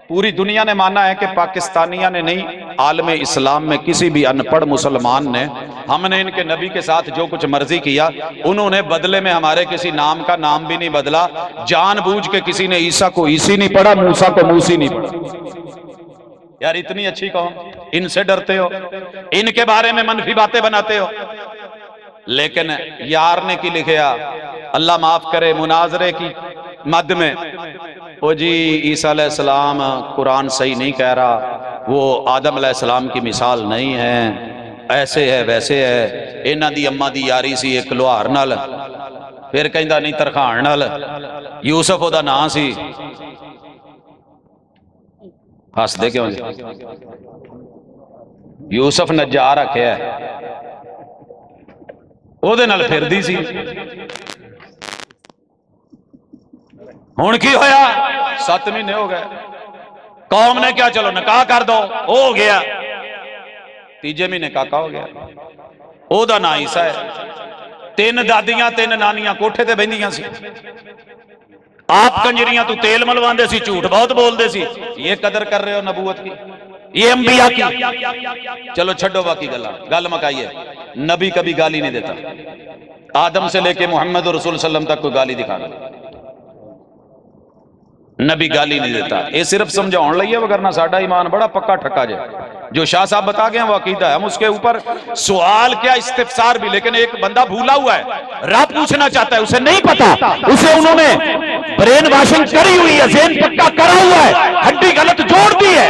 پوری دنیا نے مانا ہے کہ پاکستانیہ نے نہیں، عالم اسلام میں کسی بھی ان پڑھ مسلمان نے، ہم نے ان کے نبی کے ساتھ جو کچھ مرضی کیا، انہوں نے بدلے میں ہمارے کسی نام کا نام بھی نہیں بدلا، جان بوجھ کے کسی نے عیسیٰ کو عیسی نہیں پڑھا، موسیٰ کو موسی نہیں پڑھا۔ یار اتنی اچھی قوم، ان سے ڈرتے ہو، ان کے بارے میں منفی باتیں بناتے ہو۔ لیکن یار نے کی لکھیا، اللہ معاف کرے، مناظرے کی مد میں، وہ جی عیسیٰ علیہ السلام قرآن صحیح نہیں کہہ رہا، وہ آدم علیہ السلام کی مثال نہیں ہے، ایسے ہے ویسے ہے، انہاں دی اماں دی یاری سی ایک لوہار نال، پھر کہندا نہیں ترخان نال، یوسف او دا نام سی، ہس دے کیوں جی، یوسف نجار رکھیا ہے، او دے نال پھر دی سی۔ ہون کی ہویا، 7 مہینے ہو گئے، قوم نے کیا چلو نکاح کر دو، ہو گیا، 3 مہینے کاکا ہو گیا، او دا نا عیسیٰ ہے، 3 دادیاں 3 نانیاں کوٹھے تے بہندیاں سی، آپ کنجریاں تو تیل ملوان دے سی، جھوٹ بہت بول دے سی، یہ قدر کر رہے ہو نبوت کی، یہ انبیاء کی۔ چلو چھڑو باقی گل مکائیے، نبی کبھی گالی نہیں دیتا، آدم سے لے کے محمد رسول صلی اللہ علیہ وسلم تک کوئی گالی دکھا دے، نبی گالی نہیں دیتا، یہ صرف سمجھاؤن لئیے، وگرنہ ساڑھا ایمان بڑا پکا ٹھکا جائے، جو شاہ صاحب بتا گئے ہیں وہ عقیدہ ہے، ہم اس کے اوپر سوال کیا استفسار بھی، لیکن ایک بندہ بھولا ہوا ہے، راہ پوچھنا چاہتا ہے، اسے نہیں پتا، اسے انہوں نے برین واشنگ کری ہوئی ہے، ذہن پکا کرا ہوا ہے، ہڈی غلط جوڑ دی ہے۔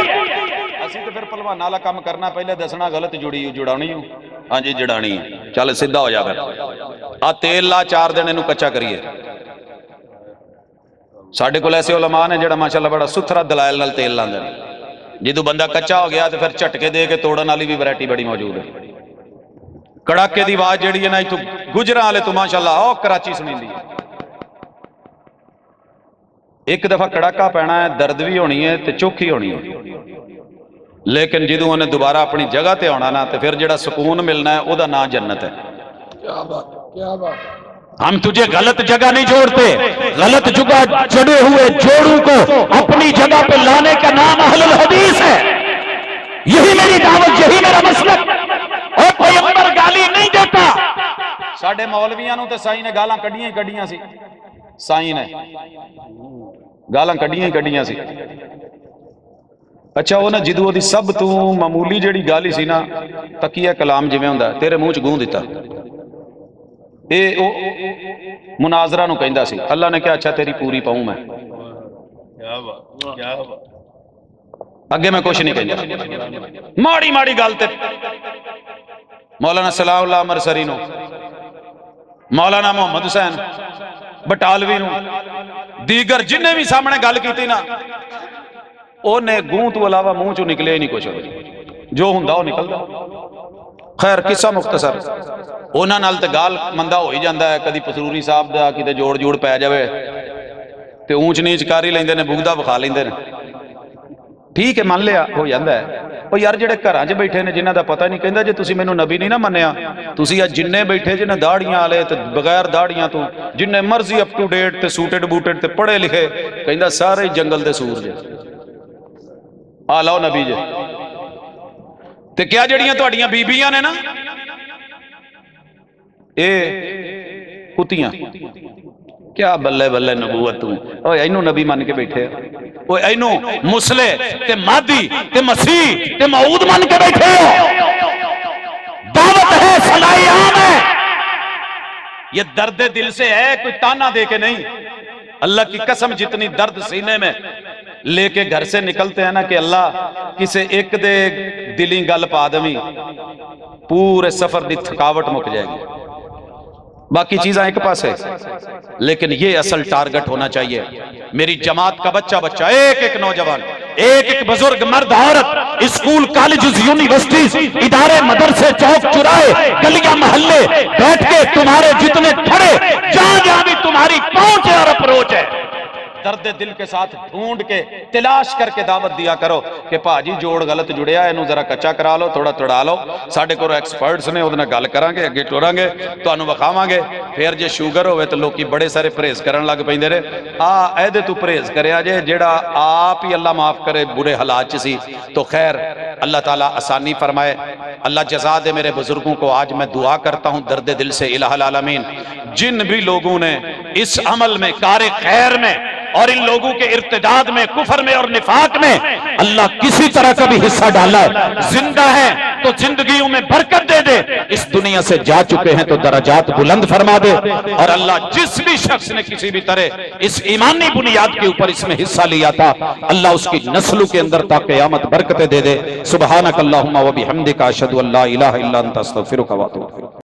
اسی تو پھر پلوہ نالا کام کرنا، پہلے دسنا غلط جڑانی ہوں، ہاں جی جڑانی ہے، چل سدھا ہو جا پھر، تیل لا 4 دن انہوں کچا کریے۔ ساڑھے کو ایسے علماء نے جڑا ماشاءاللہ بڑا ستھرا دلائل نال تیل لاندے ہیں، جدو بندہ کچا ہو گیا تو پھر جھٹکے دے کے توڑن والی بھی ورائٹی بڑی موجود ہے، کڑاکے دی آواز جڑی ہے نا تو گجراں والے تو ماشاءاللہ او کراچی سنیندی ہے، ایک دفعہ کڑاکا پینا ہے، درد بھی ہونی ہے تے چوکھی ہونی ہے، لیکن جدو انہیں دوبارہ اپنی جگہ تے ہونا نا تو پھر جڑا سکون ملنا ہے او دا نا جنت ہے۔ کیا بات، کیا بات۔ ہم تجھے غلط جگہ نہیں جوڑتے، غلط جگہ جڑے ہوئے جوڑوں کو اپنی جگہ پہ لانے کا نام اہل الحدیث ہے، یہی میری دعوت، یہی میرا مسلک، اور پیغمبر گالی نہیں دیتا۔ ساڑھے مولویاں نو تے سائیں نے گالاں کڈیاں ہی کڈیاں سی، سائیں نے گالاں کڈیاں ہی کڈیاں سی۔ اچھا وہ نا جدو دی سب تو معمولی جڑی گالی سی نا، تقیہ کلام جویں ہوندا تیرے منہ چ گوں دیتا، اے او مناظرہ نو کہندا سی، اللہ نے کہا اچھا تیری پوری پاؤں میں، اگے میں کچھ نہیں کہندا، ماڑی ماڑی گل تے مولانا صلاح اللہ مرسری نو، مولانا محمد حسین بٹالوی نو، دیگر جنہیں بھی سامنے گل کیتی نا، اونے گوں تو علاوہ منہ چو نکلے ہی نہیں کچھ، جو ہوندا وہ نکلدا۔ خیر قصہ مختصر، اونا نال تے گال مندہ ہو ہی جاندا ہے، کدی پسروری صاحب دا کدے جوڑ پے جاوے تے اونچ نیچ کاری لیندے نے، بغدا بخا لیندے نے، ٹھیک ہے من لیا ہو جاتا ہے. وہ یار جڑے گھراں 'چ بیٹھے نے جنہاں دا پتہ نہیں کہندا جے تسی مینوں نبی نہیں نہ منیا تسی جننے بیٹھے جے نہ داڑیاں والے تے بغیر داڑیاں تو جننے مرضی اپ ٹو ڈیٹ تے سوٹڈ بوٹڈ تے پڑھے لکھے کہندا سارے جنگل دے سور جے آ لو نبی جے. تے کیا جڑیاں تہاڈیاں بیبییاں نے نا اے کتیاں کیا بلے بلے نبوت تو اوے اینو نبی مان کے بیٹھے او اینو مسلے تے مادی تے مسیح تے موعود مان کے بیٹھے ہو. دعوت ہے صلاح عام ہے یہ درد دل سے ہے کوئی تانا دے کے نہیں. اللہ کی قسم جتنی درد سینے میں لے کے گھر سے نکلتے ہیں نا کہ اللہ کسے ایک دے دلی گل پا دمی پورے سفر دی تھکاوٹ مک جائے گی. باقی چیزاں ایک پاس ہے لیکن یہ اصل ٹارگٹ ہونا چاہیے. میری جماعت کا بچہ ایک ایک نوجوان ایک ایک بزرگ مرد عورت اسکول کالجز یونیورسٹیز ادارے مدرسے چوک چوراہے گلیاں محلے بیٹھ کے تمہارے جتنے کھڑے جہاں جہاں بھی تمہاری پہنچ ہے اور اپروچ ہے درد دل کے ساتھ ڈھونڈ کے تلاش کر کے دعوت دیا کرو کہ پاجی جوڑ غلط جڑیا ہے انہوں ذرا کچا کرا لو تھوڑا توڑا لو ساڑھے کو ایکسپرٹس نے ادھنا گل کران گے اگے ٹوران گے تو انہوں وکھاواں گے. پھر جے شوگر ہوئے تو لوگ کی بڑے سارے پریز کرن لگ پہندے رہے اے دے تو پریز کرے آجے جیڑا آپ ہی اللہ معاف کرے برے حالات سی. تو خیر اللہ تعالیٰ آسانی فرمائے. اللہ جزا دے میرے بزرگوں کو. آج میں دعا کرتا ہوں درد دل سے الہ العالمین جن بھی لوگوں نے اس عمل میں کار خیر میں اور ان لوگوں کے ارتداد میں کفر میں اور نفاق میں اللہ کسی طرح کا بھی حصہ ڈالا ہے زندہ ہے تو زندگیوں میں برکت دے دے. اس دنیا سے جا چکے ہیں تو درجات بلند فرما دے. اور اللہ جس بھی شخص نے کسی بھی طرح اس ایمانی بنیاد کے اوپر اس میں حصہ لیا تھا اللہ اس کی نسلوں کے اندر تا قیامت برکتیں دے دے. سبحانک اللہم و بحمدک اشہد ان لا الہ الا انت استغفرک و اتوب الیک.